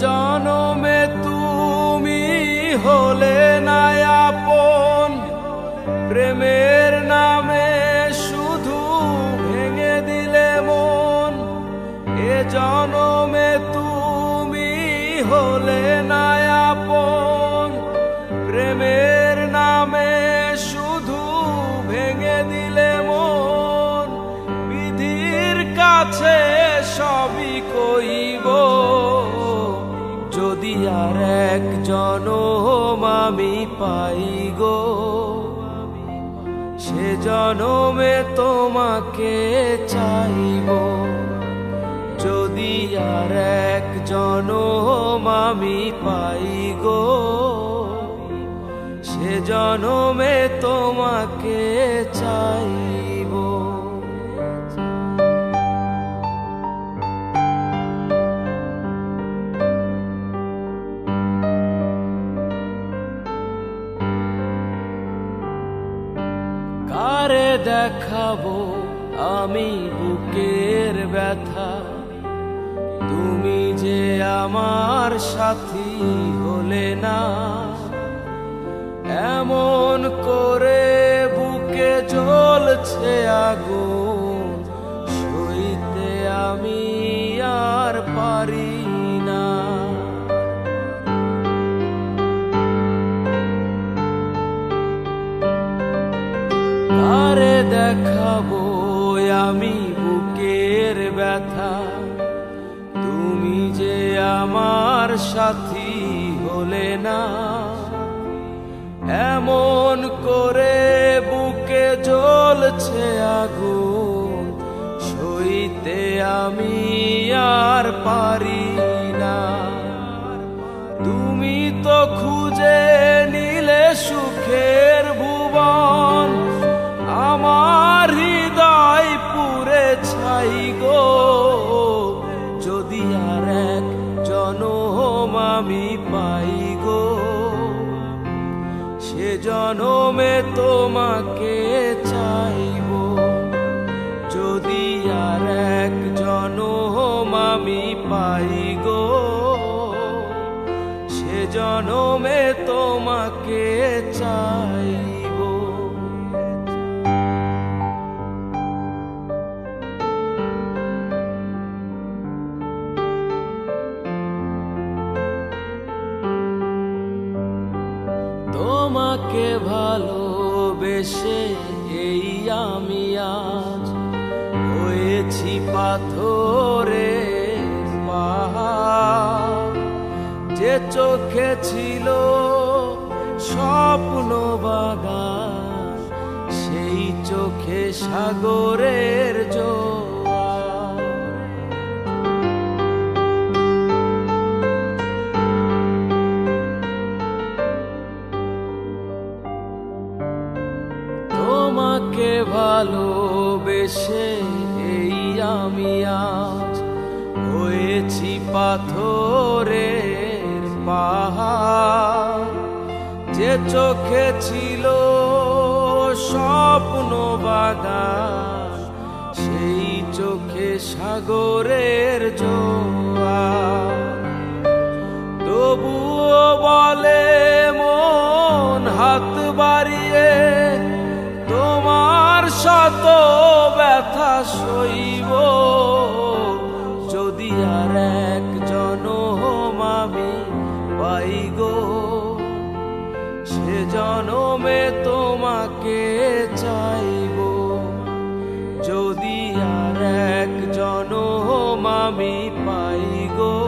জনমে তুমি হলে না আপন, প্রেমের নামে শুধু ভেঙে দিলে মন। এ জনমে তুমি হলে না আপন, প্রেমের নামে শুধু ভেঙে দিলে মন। বিধির কাছে সবই কইব, যদি আর এক জনম আমি পাই গো, সে জনমে তোমাকে চাইব। যদি আর এক জনম আমি পাই গো, সে জনমে তোমাকে চাইব। কারে দেখাবো আমি বুকের ব্যথা, তুমি যে আমার সাথী হলে না। এমন করে বুকে জ্বলছে আগুন, সইতে আমি আর পারি না। কারে দেখাবো আমি বুকের ব্যথা, তুমি যে আমার সাথী হলে না। এমন করে বুকে জ্বলছে আগুন, সইতে আমি আর পারি না। তুমি তো খুঁজে নিলে সুখের ভুবন, আমার হৃদয় পুরে ছাই গো। যদি আর এক জনম আমি পাই গো, সে জনমে তোমাকে চাইব। যদি আর এক জনম আমি পাই গো, সে জনমে তোমাকে চাইব। তোমাকে ভালোবেসে এই আমি আজ হয়েছি পাথরের পাহাড়। যে চোখে ছিল স্বপ্ন বাগান, সেই চোখে সাগরের জোয়ার। তোমাকে ভালোবেসে এই আমি আজ হয়েছি পাথরের পাহাড়। যে চোখে ছিল স্বপ্ন বাগান, সেই চোখে সাগরের জোয়ার। তবুও বলে মন হাত বাড়িয়ে, তোমার শত ব্যথা সইব। যদি আর এক জনম আমি পাই গো, সে জনমে তোমাকে চাইব। যদি আর এক জনম আমি পাই গো,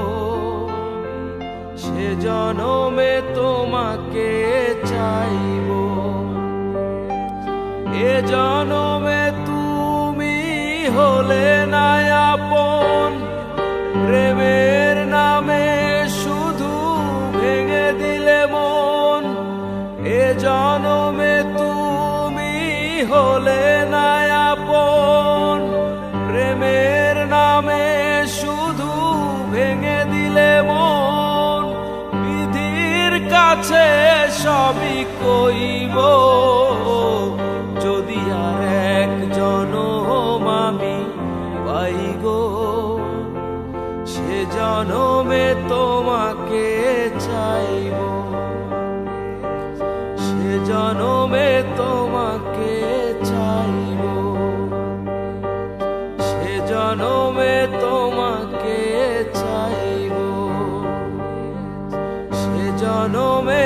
সে জনমে তোমাকে চাইব। এ জনমে তুমি হলে না আপন, প্রেমের নামে শুধু ভেঙে দিলে মন। এ জনমে তুমি হলে না আপন, প্রেমের নামে শুধু ভেঙে দিলে মন। বিধির কাছে সবই কইব, যদি আর এক জনম আমি পাই গো, সে জনমে তোমার তোমাকে চাইব, সে জনমে তোমাকে চাইব, সে জনমে তোমাকে চাইব, সে জনমে